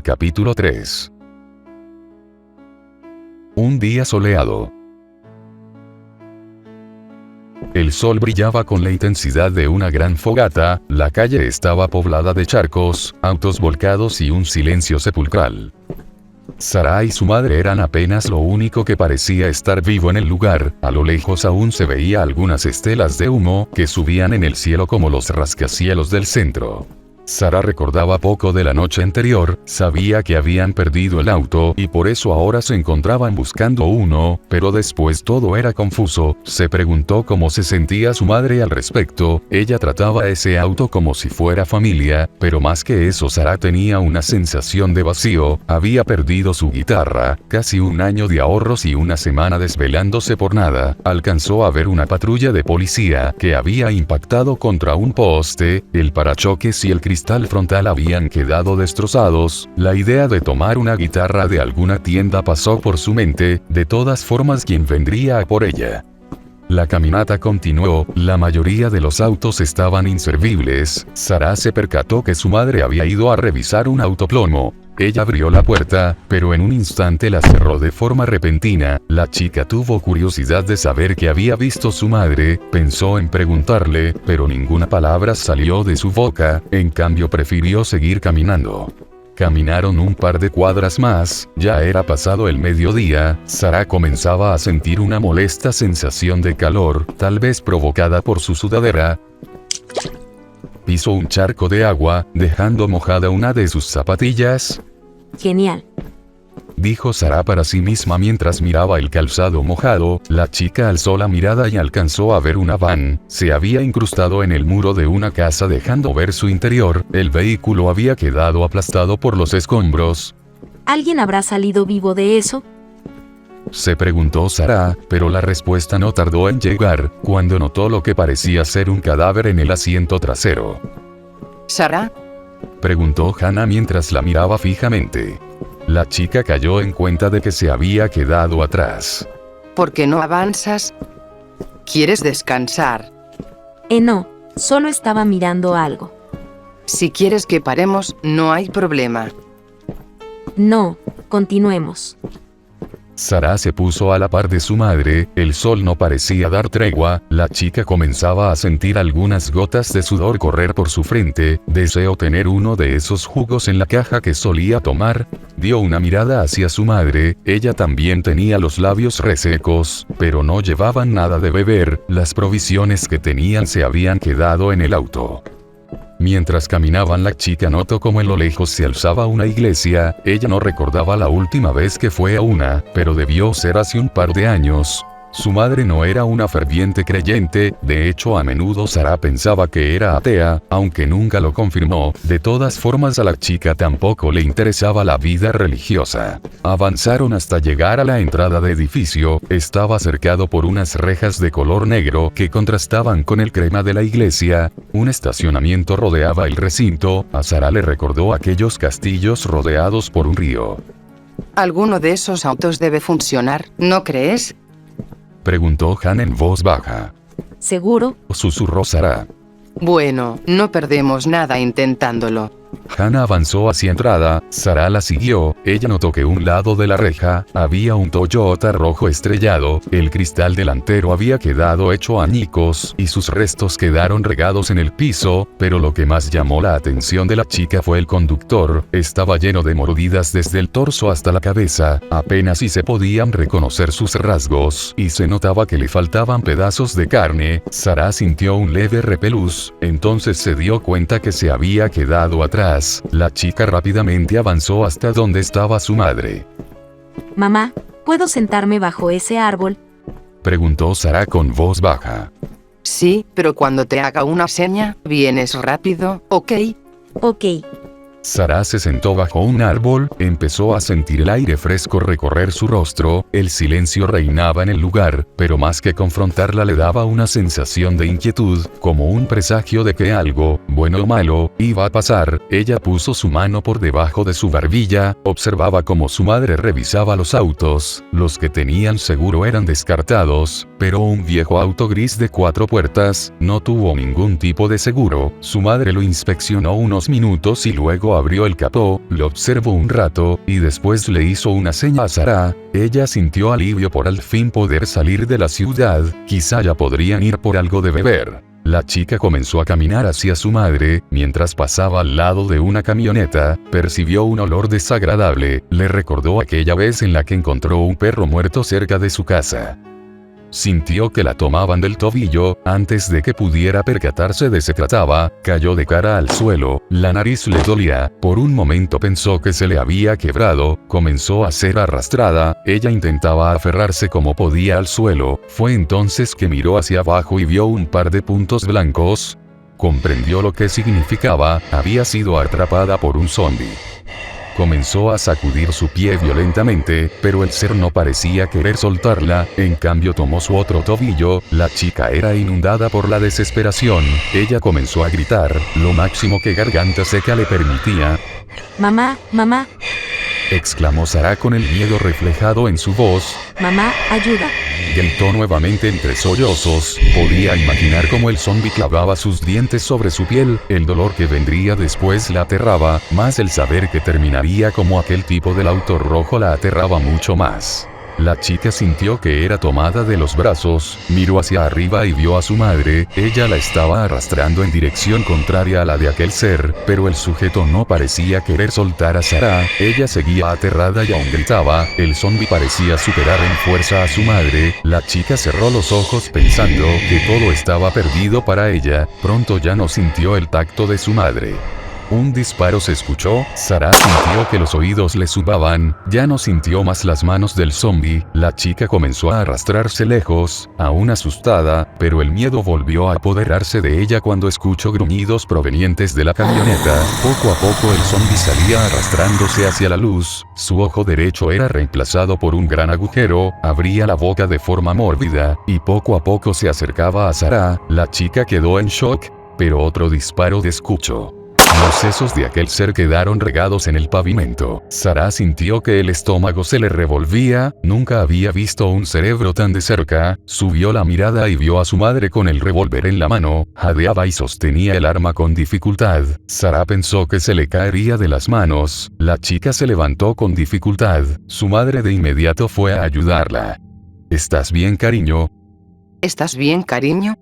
Capítulo 3. Un día soleado. El sol brillaba con la intensidad de una gran fogata, la calle estaba poblada de charcos, autos volcados y un silencio sepulcral. Sara y su madre eran apenas lo único que parecía estar vivo en el lugar. A lo lejos aún se veía algunas estelas de humo que subían en el cielo como los rascacielos del centro. Sara recordaba poco de la noche anterior, sabía que habían perdido el auto y por eso ahora se encontraban buscando uno, pero después todo era confuso. Se preguntó cómo se sentía su madre al respecto. Ella trataba ese auto como si fuera familia, pero más que eso Sara tenía una sensación de vacío. Había perdido su guitarra, casi un año de ahorros y una semana desvelándose por nada. Alcanzó a ver una patrulla de policía que había impactado contra un poste, el parachoques y el cristal frontal habían quedado destrozados. La idea de tomar una guitarra de alguna tienda pasó por su mente. De todas formas, ¿quién vendría a por ella? La caminata continuó, la mayoría de los autos estaban inservibles. Sara se percató que su madre había ido a revisar un autoplomo. Ella abrió la puerta, pero en un instante la cerró de forma repentina. La chica tuvo curiosidad de saber qué había visto su madre, pensó en preguntarle, pero ninguna palabra salió de su boca, en cambio prefirió seguir caminando. Caminaron un par de cuadras más, ya era pasado el mediodía. Sara comenzaba a sentir una molesta sensación de calor, tal vez provocada por su sudadera. Pisó un charco de agua, dejando mojada una de sus zapatillas. Genial, Dijo Sara para sí misma mientras miraba el calzado mojado. La chica alzó la mirada y alcanzó a ver una van. Se había incrustado en el muro de una casa dejando ver su interior. El vehículo había quedado aplastado por los escombros. ¿alguien habrá salido vivo de eso? Se preguntó Sara, pero la respuesta no tardó en llegar, cuando notó lo que parecía ser un cadáver en el asiento trasero. ¿Sara? Preguntó Hannah mientras la miraba fijamente. La chica cayó en cuenta de que se había quedado atrás. ¿Por qué no avanzas? ¿Quieres descansar? No, solo estaba mirando algo. Si quieres que paremos, no hay problema. No, continuemos. Sara se puso a la par de su madre, el sol no parecía dar tregua, la chica comenzaba a sentir algunas gotas de sudor correr por su frente. Deseó tener uno de esos jugos en la caja que solía tomar. Dio una mirada hacia su madre, ella también tenía los labios resecos, pero no llevaban nada de beber, las provisiones que tenían se habían quedado en el auto. Mientras caminaban la chica notó como en lo lejos se alzaba una iglesia. Ella no recordaba la última vez que fue a una, pero debió ser hace un par de años. Su madre no era una ferviente creyente, de hecho a menudo Sara pensaba que era atea, aunque nunca lo confirmó. De todas formas a la chica tampoco le interesaba la vida religiosa. Avanzaron hasta llegar a la entrada del edificio. Estaba cercado por unas rejas de color negro que contrastaban con el crema de la iglesia. Un estacionamiento rodeaba el recinto. A Sara le recordó aquellos castillos rodeados por un río. Alguno de esos autos debe funcionar, ¿no crees? Preguntó Hannah en voz baja. ¿Seguro? Susurró Sara. Bueno, no perdemos nada intentándolo. Hannah avanzó hacia entrada, Sara la siguió. Ella notó que un lado de la reja había un Toyota rojo estrellado, el cristal delantero había quedado hecho añicos y sus restos quedaron regados en el piso, pero lo que más llamó la atención de la chica fue el conductor. Estaba lleno de mordidas desde el torso hasta la cabeza, apenas si se podían reconocer sus rasgos y se notaba que le faltaban pedazos de carne. Sara sintió un leve repelús, entonces se dio cuenta que se había quedado atrás. La chica rápidamente avanzó hasta donde estaba su madre. Mamá, ¿puedo sentarme bajo ese árbol? Preguntó Sara con voz baja. Sí, pero cuando te haga una seña, vienes rápido, ¿ok? Ok. Sara se sentó bajo un árbol, empezó a sentir el aire fresco recorrer su rostro. El silencio reinaba en el lugar, pero más que confrontarla le daba una sensación de inquietud, como un presagio de que algo, bueno o malo, iba a pasar. Ella puso su mano por debajo de su barbilla, observaba cómo su madre revisaba los autos. Los que tenían seguro eran descartados, pero un viejo auto gris de 4 puertas, no tuvo ningún tipo de seguro. Su madre lo inspeccionó unos minutos y luego abrió el capó, lo observó un rato, y después le hizo una seña a Sara. Ella sintió alivio por al fin poder salir de la ciudad, quizá ya podrían ir por algo de beber. La chica comenzó a caminar hacia su madre, mientras pasaba al lado de una camioneta, percibió un olor desagradable, le recordó aquella vez en la que encontró un perro muerto cerca de su casa. Sintió que la tomaban del tobillo, antes de que pudiera percatarse de se trataba, cayó de cara al suelo, la nariz le dolía, por un momento pensó que se le había quebrado, comenzó a ser arrastrada, ella intentaba aferrarse como podía al suelo, fue entonces que miró hacia abajo y vio un par de puntos blancos. Comprendió lo que significaba, había sido atrapada por un zombie. Comenzó a sacudir su pie violentamente, pero el ser no parecía querer soltarla, en cambio tomó su otro tobillo. La chica era inundada por la desesperación, ella comenzó a gritar, lo máximo que garganta seca le permitía. Mamá, mamá, Exclamó Sara con el miedo reflejado en su voz. mamá, ayuda. Gritó nuevamente entre sollozos, podía imaginar cómo el zombi clavaba sus dientes sobre su piel, el dolor que vendría después la aterraba, más el saber que terminaría como aquel tipo del auto rojo la aterraba mucho más. La chica sintió que era tomada de los brazos, miró hacia arriba y vio a su madre, ella la estaba arrastrando en dirección contraria a la de aquel ser, pero el sujeto no parecía querer soltar a Sara, ella seguía aterrada y aún gritaba, el zombi parecía superar en fuerza a su madre, la chica cerró los ojos pensando que todo estaba perdido para ella, pronto ya no sintió el tacto de su madre. Un disparo se escuchó, Sara sintió que los oídos le sudaban, ya no sintió más las manos del zombi, la chica comenzó a arrastrarse lejos, aún asustada, pero el miedo volvió a apoderarse de ella cuando escuchó gruñidos provenientes de la camioneta, poco a poco el zombi salía arrastrándose hacia la luz, su ojo derecho era reemplazado por un gran agujero, abría la boca de forma mórbida, y poco a poco se acercaba a Sara, la chica quedó en shock, pero otro disparo de escucho. Los sesos de aquel ser quedaron regados en el pavimento. Sara sintió que el estómago se le revolvía, nunca había visto un cerebro tan de cerca, subió la mirada y vio a su madre con el revólver en la mano, jadeaba y sostenía el arma con dificultad. Sara pensó que se le caería de las manos, la chica se levantó con dificultad, su madre de inmediato fue a ayudarla. ¿Estás bien, cariño? ¿Estás bien, cariño?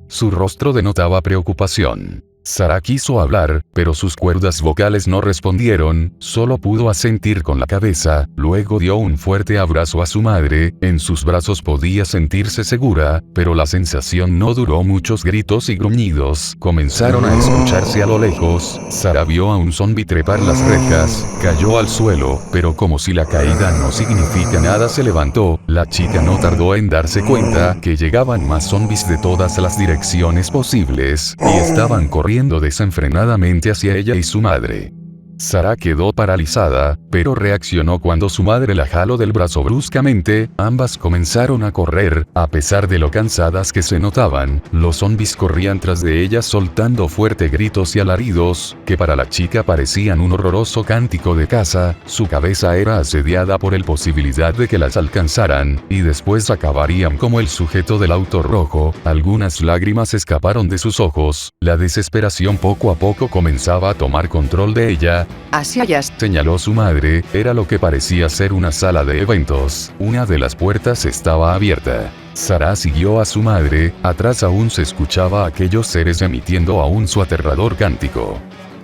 Su rostro denotaba preocupación. Sara quiso hablar, pero sus cuerdas vocales no respondieron, solo pudo asentir con la cabeza, luego dio un fuerte abrazo a su madre, en sus brazos podía sentirse segura, pero la sensación no duró, muchos gritos y gruñidos comenzaron a escucharse a lo lejos, Sara vio a un zombi trepar las rejas, cayó al suelo, pero como si la caída no significa nada se levantó, la chica no tardó en darse cuenta que llegaban más zombis de todas las direcciones posibles, y estaban corriendo desenfrenadamente hacia ella y su madre. Sara quedó paralizada, pero reaccionó cuando su madre la jaló del brazo bruscamente, ambas comenzaron a correr, a pesar de lo cansadas que se notaban, los zombis corrían tras de ellas soltando fuertes gritos y alaridos, que para la chica parecían un horroroso cántico de caza, su cabeza era asediada por la posibilidad de que las alcanzaran, y después acabarían como el sujeto del auto rojo, algunas lágrimas escaparon de sus ojos, la desesperación poco a poco comenzaba a tomar control de ella. Hacia allá, Señaló su madre, era lo que parecía ser una sala de eventos, una de las puertas estaba abierta. Sara siguió a su madre, atrás aún se escuchaba a aquellos seres emitiendo aún su aterrador cántico.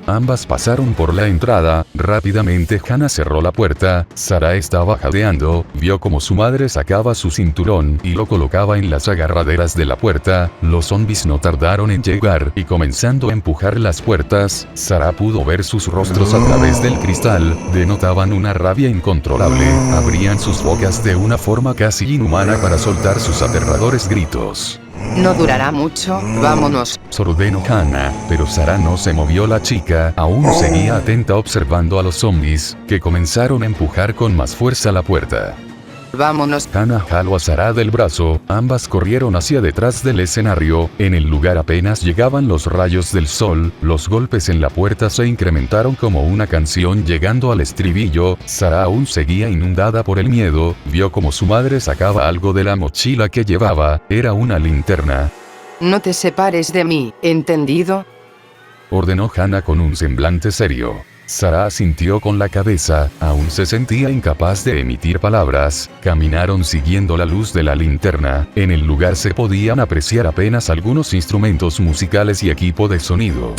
Ambas pasaron por la entrada, rápidamente Hannah cerró la puerta, Sara estaba jadeando, vio como su madre sacaba su cinturón y lo colocaba en las agarraderas de la puerta, los zombis no tardaron en llegar y comenzando a empujar las puertas, Sara pudo ver sus rostros a través del cristal, denotaban una rabia incontrolable, abrían sus bocas de una forma casi inhumana para soltar sus aterradores gritos. no durará mucho, vámonos. Ordenó Hannah, pero Sara no se movió. La chica aún seguía atenta observando a los zombies, que comenzaron a empujar con más fuerza la puerta. Vámonos. Hannah jaló a Sarah del brazo, ambas corrieron hacia detrás del escenario. En el lugar apenas llegaban los rayos del sol, los golpes en la puerta se incrementaron como una canción llegando al estribillo. Sarah aún seguía inundada por el miedo, vio como su madre sacaba algo de la mochila que llevaba, era una linterna. No te separes de mí, ¿entendido? Ordenó Hannah con un semblante serio. Sarah asintió con la cabeza, aún se sentía incapaz de emitir palabras. Caminaron siguiendo la luz de la linterna. En el lugar se podían apreciar apenas algunos instrumentos musicales y equipo de sonido.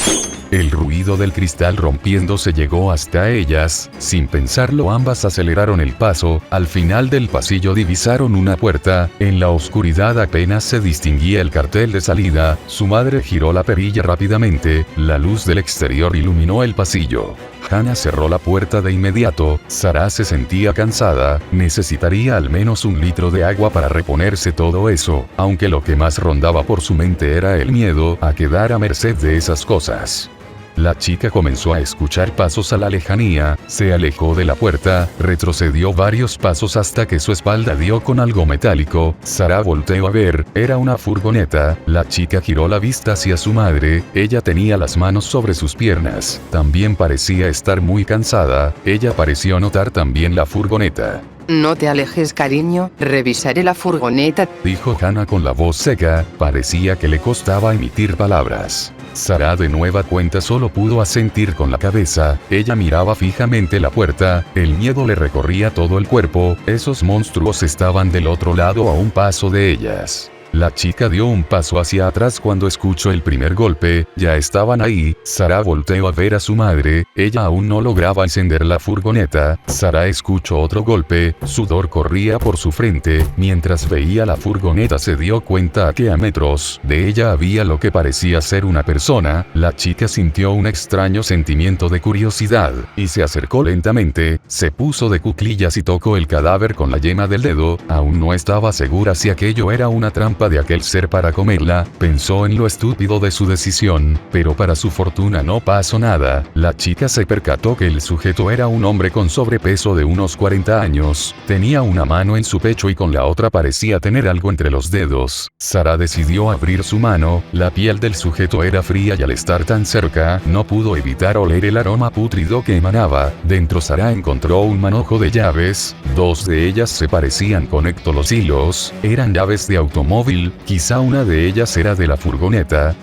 El ruido del cristal rompiéndose llegó hasta ellas. Sin pensarlo, ambas aceleraron el paso. Al final del pasillo divisaron una puerta. En la oscuridad apenas se distinguía el cartel de salida. Su madre giró la perilla rápidamente. La luz del exterior iluminó el pasillo. Hannah cerró la puerta de inmediato. Sarah se sentía cansada, necesitaría al menos 1 litro de agua para reponerse todo eso, aunque lo que más rondaba por su mente era el miedo a quedar a merced de esas cosas. La chica comenzó a escuchar pasos a la lejanía, se alejó de la puerta, retrocedió varios pasos hasta que su espalda dio con algo metálico. Sarah volteó a ver, era una furgoneta. La chica giró la vista hacia su madre, ella tenía las manos sobre sus piernas, también parecía estar muy cansada, ella pareció notar también la furgoneta. No te alejes, cariño, revisaré la furgoneta, dijo Hannah con la voz seca, parecía que le costaba emitir palabras. Sarah de nueva cuenta solo pudo asentir con la cabeza, ella miraba fijamente la puerta, el miedo le recorría todo el cuerpo, esos monstruos estaban del otro lado a un paso de ellas. La chica dio un paso hacia atrás cuando escuchó el primer golpe, ya estaban ahí. Sarah volteó a ver a su madre, ella aún no lograba encender la furgoneta. Sarah escuchó otro golpe, sudor corría por su frente, mientras veía la furgoneta se dio cuenta que a metros de ella había lo que parecía ser una persona. La chica sintió un extraño sentimiento de curiosidad, y se acercó lentamente, se puso de cuclillas y tocó el cadáver con la yema del dedo, aún no estaba segura si aquello era una trampa de aquel ser para comerla, pensó en lo estúpido de su decisión, pero para su fortuna no pasó nada. La chica se percató que el sujeto era un hombre con sobrepeso de unos 40 años, tenía una mano en su pecho y con la otra parecía tener algo entre los dedos. Sarah decidió abrir su mano, la piel del sujeto era fría y al estar tan cerca, no pudo evitar oler el aroma pútrido que emanaba. Dentro Sarah encontró un manojo de llaves, 2 de ellas se parecían, conectó los hilos, eran llaves de automóvil. Quizá una de ellas era de la furgoneta.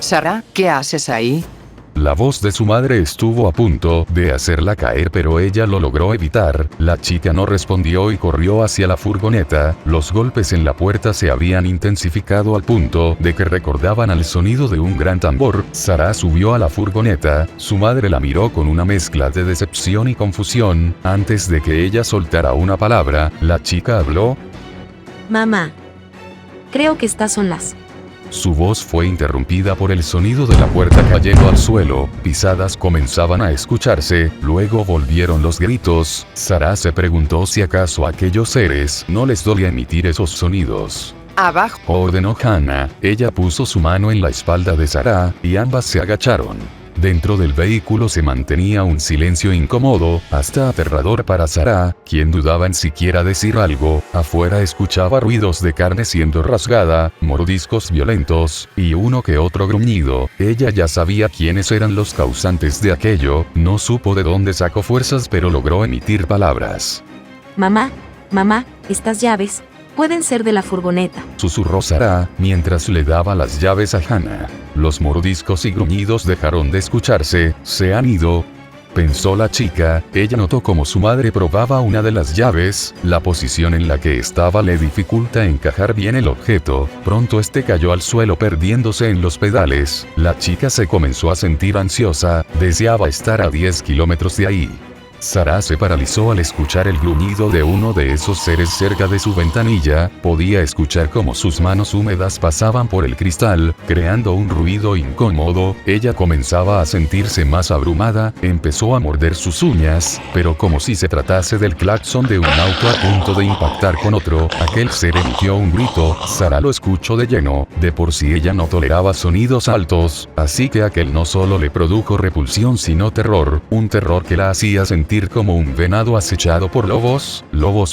Sarah, ¿qué haces ahí? La voz de su madre estuvo a punto de hacerla caer, pero ella lo logró evitar. La chica no respondió y corrió hacia la furgoneta. Los golpes en la puerta se habían intensificado al punto de que recordaban al sonido de un gran tambor. Sarah subió a la furgoneta. Su madre la miró con una mezcla de decepción y confusión. Antes de que ella soltara una palabra, la chica habló. Mamá. Creo que estas son las. Su voz fue interrumpida por el sonido de la puerta cayendo al suelo, pisadas comenzaban a escucharse, luego volvieron los gritos. Sarah se preguntó si acaso a aquellos seres no les dolía emitir esos sonidos. Abajo, Ordenó Hannah, ella puso su mano en la espalda de Sarah, y ambas se agacharon. Dentro del vehículo se mantenía un silencio incómodo, hasta aterrador para Sarah, quien dudaba en siquiera decir algo. Afuera escuchaba ruidos de carne siendo rasgada, mordiscos violentos, y uno que otro gruñido. Ella ya sabía quiénes eran los causantes de aquello, no supo de dónde sacó fuerzas pero logró emitir palabras. Mamá, estas llaves pueden ser de la furgoneta, Susurró Sarah, mientras le daba las llaves a Hannah. Los mordiscos y gruñidos dejaron de escucharse, se han ido. Pensó la chica, ella notó como su madre probaba una de las llaves, la posición en la que estaba le dificulta encajar bien el objeto, pronto este cayó al suelo perdiéndose en los pedales, la chica se comenzó a sentir ansiosa, deseaba estar a 10 kilómetros de ahí. Sarah se paralizó al escuchar el gruñido de uno de esos seres cerca de su ventanilla, podía escuchar cómo sus manos húmedas pasaban por el cristal, creando un ruido incómodo. Ella comenzaba a sentirse más abrumada, empezó a morder sus uñas, pero como si se tratase del claxon de un auto a punto de impactar con otro, aquel ser emitió un grito. Sarah lo escuchó de lleno, de por sí ella no toleraba sonidos altos, así que aquel no solo le produjo repulsión sino terror, un terror que la hacía sentir sentir como un venado acechado por lobos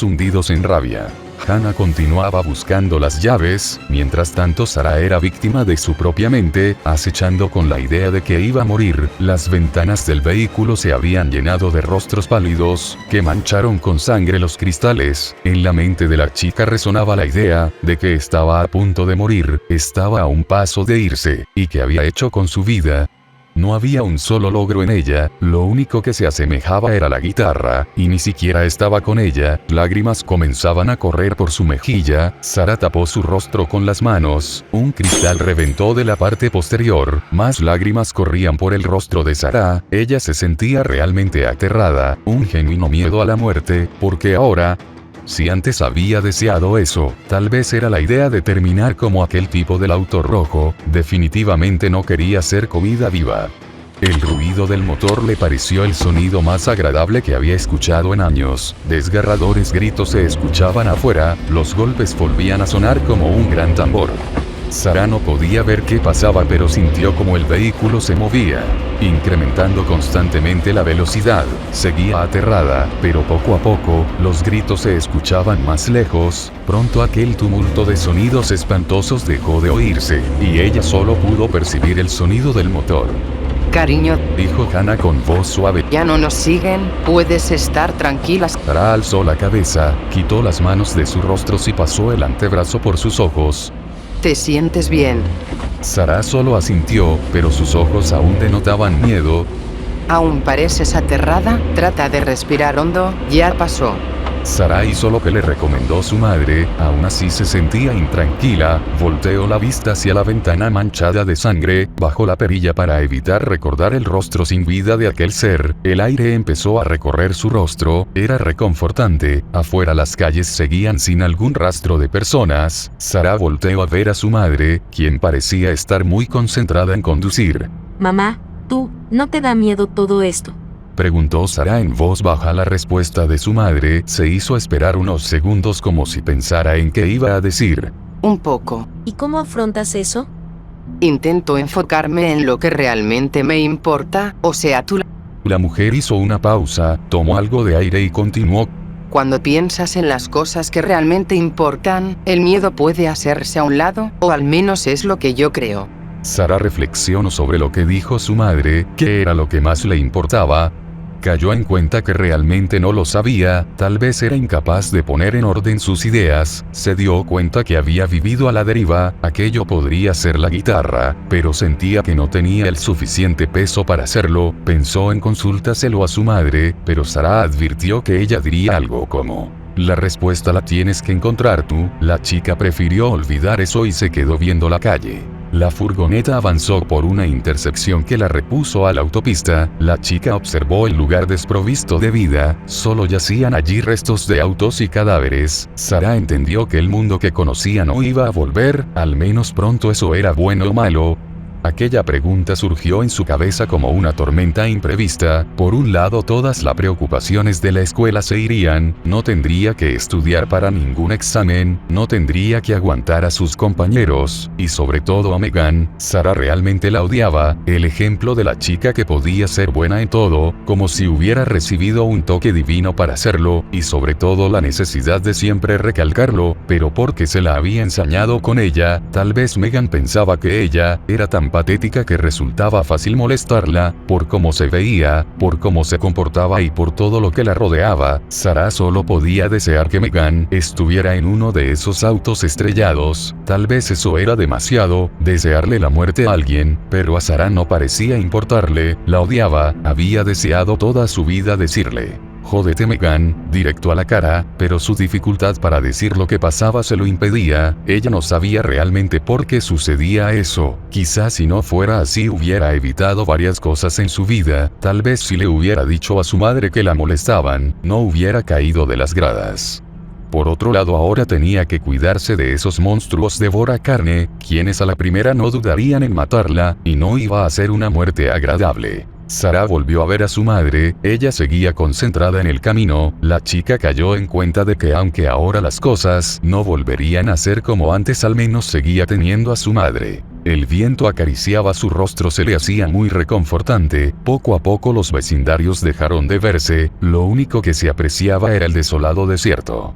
hundidos en rabia. Hannah continuaba buscando las llaves, mientras tanto Sarah era víctima de su propia mente, acechando con la idea de que iba a morir. Las ventanas del vehículo se habían llenado de rostros pálidos, que mancharon con sangre los cristales. En la mente de la chica resonaba la idea, de que estaba a punto de morir, estaba a un paso de irse, y que había hecho con su vida. No había un solo logro en ella, lo único que se asemejaba era la guitarra, y ni siquiera estaba con ella. Lágrimas comenzaban a correr por su mejilla. Sarah tapó su rostro con las manos, un cristal reventó de la parte posterior, más lágrimas corrían por el rostro de Sarah. Ella se sentía realmente aterrada, un genuino miedo a la muerte, porque ahora, si antes había deseado eso, tal vez era la idea de terminar como aquel tipo del auto rojo, definitivamente no quería ser comida viva. El ruido del motor le pareció el sonido más agradable que había escuchado en años. Desgarradores gritos se escuchaban afuera, los golpes volvían a sonar como un gran tambor. Sarah no podía ver qué pasaba, pero sintió como el vehículo se movía, incrementando constantemente la velocidad. Seguía aterrada, pero poco a poco, los gritos se escuchaban más lejos. Pronto aquel tumulto de sonidos espantosos dejó de oírse, y ella solo pudo percibir el sonido del motor. Cariño, Dijo Hannah con voz suave. ya no nos siguen, puedes estar tranquila. Sarah alzó la cabeza, quitó las manos de su rostro y pasó el antebrazo por sus ojos. ¿Te sientes bien? Sarah solo asintió, pero sus ojos aún denotaban miedo. ¿Aún pareces aterrada? Trata de respirar hondo, ya pasó. Sarah hizo lo que le recomendó su madre, aún así se sentía intranquila. Volteó la vista hacia la ventana manchada de sangre, bajó la perilla para evitar recordar el rostro sin vida de aquel ser. El aire empezó a recorrer su rostro, era reconfortante. Afuera las calles seguían sin algún rastro de personas. Sarah volteó a ver a su madre, quien parecía estar muy concentrada en conducir. Mamá, ¿no te da miedo todo esto? Preguntó Sarah en voz baja. La respuesta de su madre se hizo esperar unos segundos como si pensara en qué iba a decir. Un poco. ¿Y cómo afrontas eso? Intento enfocarme en lo que realmente me importa, o sea, tú. La mujer hizo una pausa, tomó algo de aire y continuó. Cuando piensas en las cosas que realmente importan, el miedo puede hacerse a un lado, o al menos es lo que yo creo. Sarah reflexionó sobre lo que dijo su madre, qué era lo que más le importaba. Cayó en cuenta que realmente no lo sabía, tal vez era incapaz de poner en orden sus ideas. Se dio cuenta que había vivido a la deriva, aquello podría ser la guitarra, pero sentía que no tenía el suficiente peso para hacerlo. Pensó en consultárselo a su madre, pero Sarah advirtió que ella diría algo como: la respuesta la tienes que encontrar tú. La chica prefirió olvidar eso y se quedó viendo la calle. La furgoneta avanzó por una intersección que la repuso a la autopista. La chica observó el lugar desprovisto de vida, solo yacían allí restos de autos y cadáveres. Sarah entendió que el mundo que conocía no iba a volver, al menos pronto. ¿Eso era bueno o malo? Aquella pregunta surgió en su cabeza como una tormenta imprevista. Por un lado, todas las preocupaciones de la escuela se irían, no tendría que estudiar para ningún examen, no tendría que aguantar a sus compañeros, y sobre todo a Megan. Sarah realmente la odiaba, el ejemplo de la chica que podía ser buena en todo, como si hubiera recibido un toque divino para hacerlo, y sobre todo la necesidad de siempre recalcarlo, pero porque se la había ensañado con ella. Tal vez Megan pensaba que ella era tan patética que resultaba fácil molestarla, por cómo se veía, por cómo se comportaba y por todo lo que la rodeaba. Sarah solo podía desear que Megan estuviera en uno de esos autos estrellados. Tal vez eso era demasiado, desearle la muerte a alguien, pero a Sarah no parecía importarle, la odiaba, había deseado toda su vida decirle: jódete Megan, directo a la cara, pero su dificultad para decir lo que pasaba se lo impedía. Ella no sabía realmente por qué sucedía eso. Quizás si no fuera así hubiera evitado varias cosas en su vida. Tal vez si le hubiera dicho a su madre que la molestaban, no hubiera caído de las gradas. Por otro lado, ahora tenía que cuidarse de esos monstruos devora carne, quienes a la primera no dudarían en matarla, y no iba a ser una muerte agradable. Sarah volvió a ver a su madre, ella seguía concentrada en el camino. La chica cayó en cuenta de que aunque ahora las cosas no volverían a ser como antes, al menos seguía teniendo a su madre. El viento acariciaba su rostro, se le hacía muy reconfortante. Poco a poco los vecindarios dejaron de verse, lo único que se apreciaba era el desolado desierto.